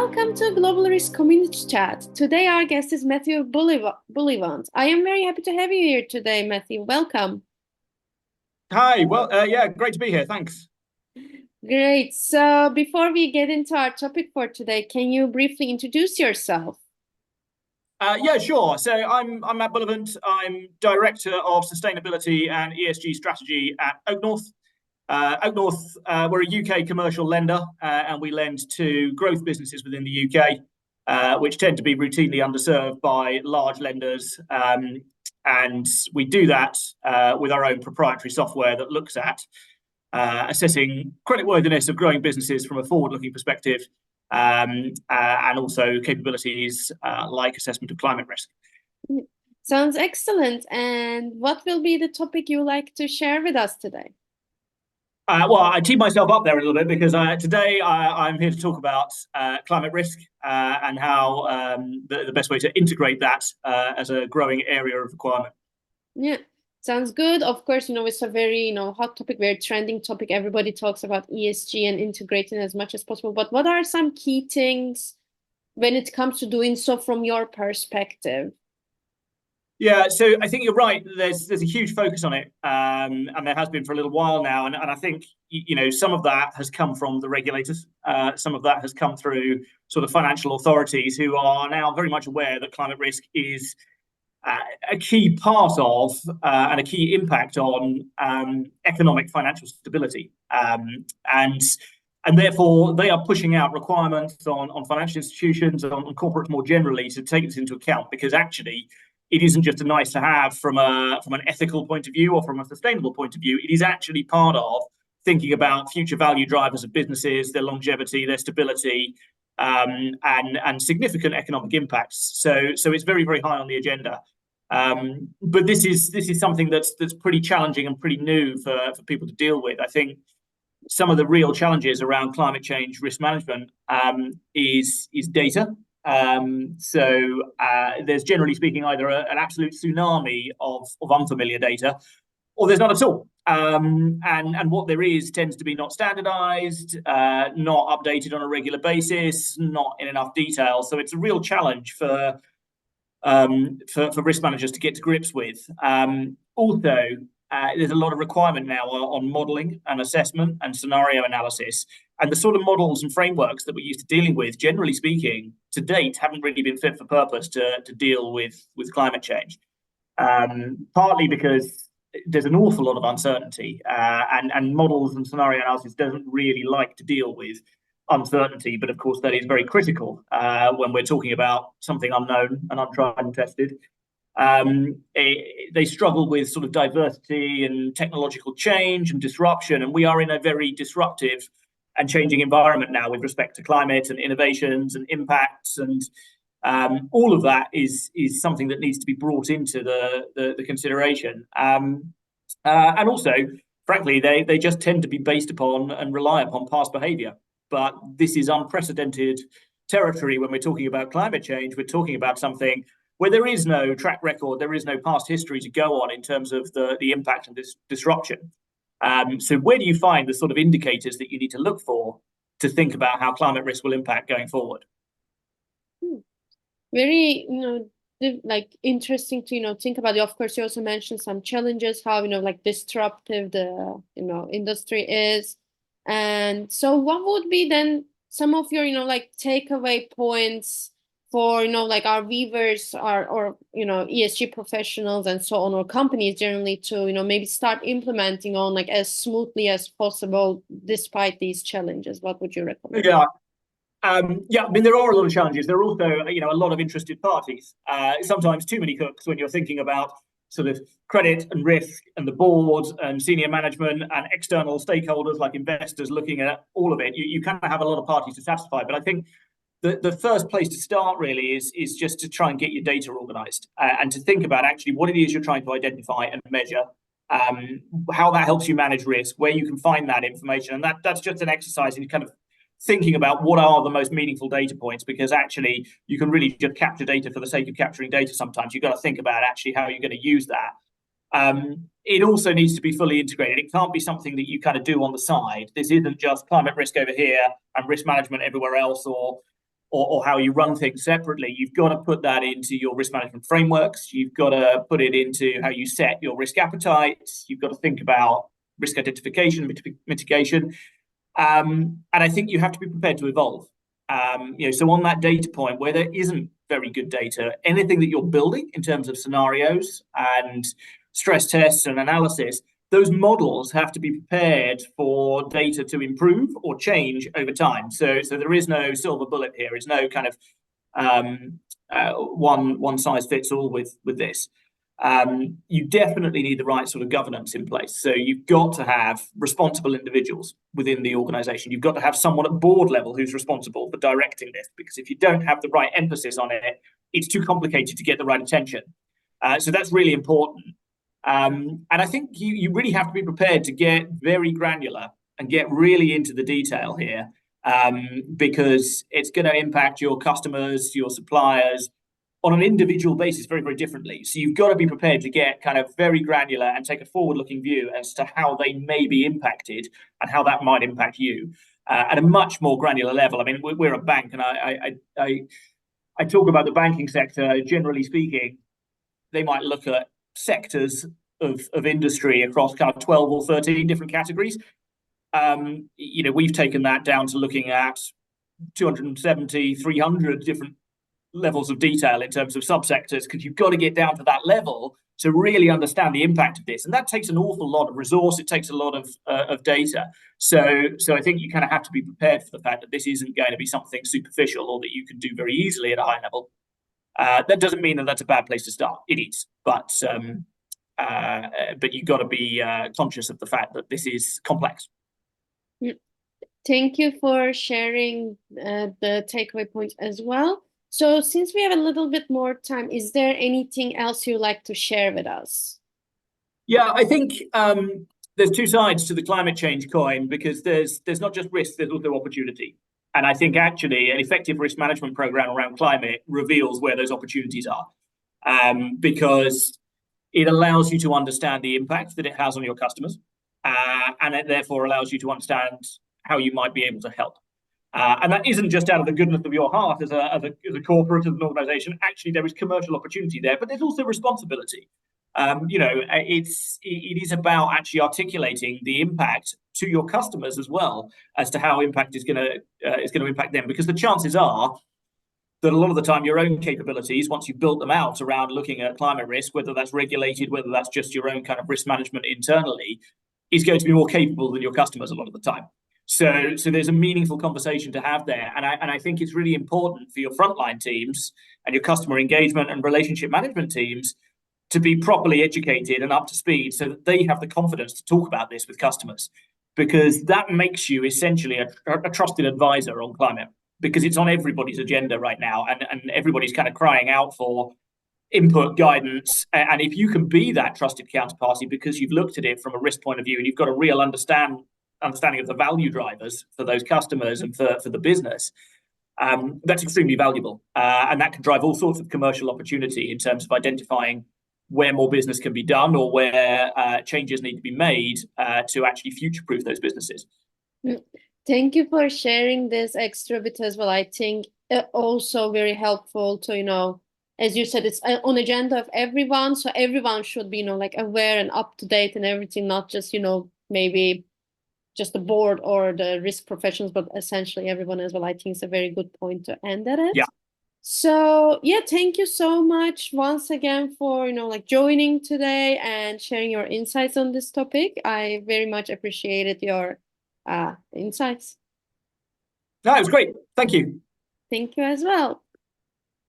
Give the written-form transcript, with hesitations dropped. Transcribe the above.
Welcome to Global Risk Community Chat. Today our guest is Matthew Bullivant. I am very happy to have you here today, Matthew. Welcome. Hi, great to be here. Thanks. Great. So before we get into our topic for today, can you briefly introduce yourself? Sure. So I'm Matt Bullivant. I'm Director of Sustainability and ESG Strategy at OakNorth. OakNorth, we're a UK commercial lender, and we lend to growth businesses within the UK, which tend to be routinely underserved by large lenders. And we do that with our own proprietary software that looks at assessing creditworthiness of growing businesses from a forward-looking perspective, and also capabilities like assessment of climate risk. Sounds excellent. And what will be the topic you like to share with us today? I teed myself up there a little bit because today I'm here to talk about climate risk and how the best way to integrate that as a growing area of requirement. Yeah, sounds good. Of course, it's a very, hot topic, very trending topic. Everybody talks about ESG and integrating as much as possible. But what are some key things when it comes to doing so from your perspective? Yeah, so I think you're right. There's a huge focus on it, and there has been for a little while now. And I think some of that has come from the regulators. Some of that has come through sort of financial authorities who are now very much aware that climate risk is a key part of and a key impact on economic financial stability, and therefore they are pushing out requirements on financial institutions and on corporates more generally to take this into account, because actually it isn't just a nice to have from an ethical point of view or from a sustainable point of view. It is actually part of thinking about future value drivers of businesses, their longevity, their stability, and significant economic impacts. So it's very, very high on the agenda. But this is something that's pretty challenging and pretty new for people to deal with. I think some of the real challenges around climate change risk management is data. There's, generally speaking, either an absolute tsunami of unfamiliar data, or there's not at all. And what there is tends to be not standardized, not updated on a regular basis, not in enough detail. So it's a real challenge for risk managers to get to grips with. Also, there's a lot of requirement now on modeling and assessment and scenario analysis. And the sort of models and frameworks that we're used to dealing with, generally speaking, to date, haven't really been fit for purpose to deal with climate change. Partly because there's an awful lot of uncertainty, and models and scenario analysis doesn't really like to deal with uncertainty. But of course, that is very critical when we're talking about something unknown and untried and tested. They struggle with sort of diversity and technological change and disruption, and we are in a very disruptive and changing environment now with respect to climate and innovations and impacts, and all of that is something that needs to be brought into the consideration. And also, frankly, they just tend to be based upon and rely upon past behaviour. But this is unprecedented territory when we're talking about climate change. We're talking about something where there is no track record, there is no past history to go on in terms of the impact of this disruption. So where do you find the sort of indicators that you need to look for to think about how climate risk will impact going forward? Very, interesting to, think about it. Of course, you also mentioned some challenges, how, disruptive the, industry is. And so what would be then some of your, takeaway points for, our viewers or ESG professionals and so on, or companies generally to, maybe start implementing on as smoothly as possible despite these challenges? What would you recommend? Yeah. I mean, there are a lot of challenges. There are also, a lot of interested parties. Sometimes too many cooks when you're thinking about sort of credit and risk and the board and senior management and external stakeholders like investors looking at all of it. You kind of have a lot of parties to satisfy. But I think the first place to start really is just to try and get your data organized and to think about actually what it is you're trying to identify and measure, how that helps you manage risk, where you can find that information. And that's just an exercise in kind of thinking about what are the most meaningful data points, because actually you can really just capture data for the sake of capturing data. Sometimes you've got to think about actually how you're going to use that. It also needs to be fully integrated. It can't be something that you kind of do on the side. This isn't just climate risk over here and risk management everywhere else, or or how you run things separately, you've got to put that into your risk management frameworks. You've got to put it into how you set your risk appetites. You've got to think about risk identification, mitigation. And I think you have to be prepared to evolve. So on that data point where there isn't very good data, anything that you're building in terms of scenarios and stress tests and analysis, those models have to be prepared for data to improve or change over time. So there is no silver bullet here. It's no kind of one size fits all with this. You definitely need the right sort of governance in place. So you've got to have responsible individuals within the organization. You've got to have someone at board level who's responsible for directing this, because if you don't have the right emphasis on it, it's too complicated to get the right attention. So that's really important. And I think you really have to be prepared to get very granular and get really into the detail here, because it's going to impact your customers, your suppliers on an individual basis very, very differently. So you've got to be prepared to get kind of very granular and take a forward-looking view as to how they may be impacted and how that might impact you at a much more granular level. I mean, we're a bank, and I talk about the banking sector. Generally speaking, they might look at sectors of industry across kind of 12 or 13 different categories. We've taken that down to looking at 270, 300 different levels of detail in terms of subsectors, because you've got to get down to that level to really understand the impact of this, and that takes an awful lot of resource. It takes a lot of data. So I think you kind of have to be prepared for the fact that this isn't going to be something superficial or that you can do very easily at a high level. That doesn't mean that that's a bad place to start. It is, but you've got to be conscious of the fact that this is complex. Thank you for sharing the takeaway points as well. So since we have a little bit more time, is there anything else you'd like to share with us? Yeah, I think there's two sides to the climate change coin, because there's not just risk, there's also opportunity. And I think actually an effective risk management program around climate reveals where those opportunities are, because it allows you to understand the impact that it has on your customers, and it therefore allows you to understand how you might be able to help. And that isn't just out of the goodness of your heart as a corporate, as an organization. Actually, there is commercial opportunity there, but there's also responsibility. It is about actually articulating the impact to your customers as well as to how impact is going to impact them, because the chances are that a lot of the time your own capabilities, once you've built them out around looking at climate risk, whether that's regulated, whether that's just your own kind of risk management internally, is going to be more capable than your customers a lot of the time. So there's a meaningful conversation to have there, and I think it's really important for your frontline teams and your customer engagement and relationship management teams to be properly educated and up to speed, so that they have the confidence to talk about this with customers, because that makes you essentially a trusted advisor on climate, because it's on everybody's agenda right now, and everybody's kind of crying out for input, guidance. And if you can be that trusted counterparty because you've looked at it from a risk point of view and you've got a real understanding of the value drivers for those customers and for the business, that's extremely valuable. And that can drive all sorts of commercial opportunity in terms of identifying where more business can be done or where changes need to be made to actually future-proof those businesses. Thank you for sharing this extra bit as well. I think also very helpful to, as you said, it's on agenda of everyone. So everyone should be, aware and up to date and everything, not just, maybe just the board or the risk professionals, but essentially everyone as well. I think it's a very good point to end at it. Yeah. So yeah, thank you so much once again for, joining today and sharing your insights on this topic. I very much appreciated your insights. No, it was great. Thank you. Thank you as well.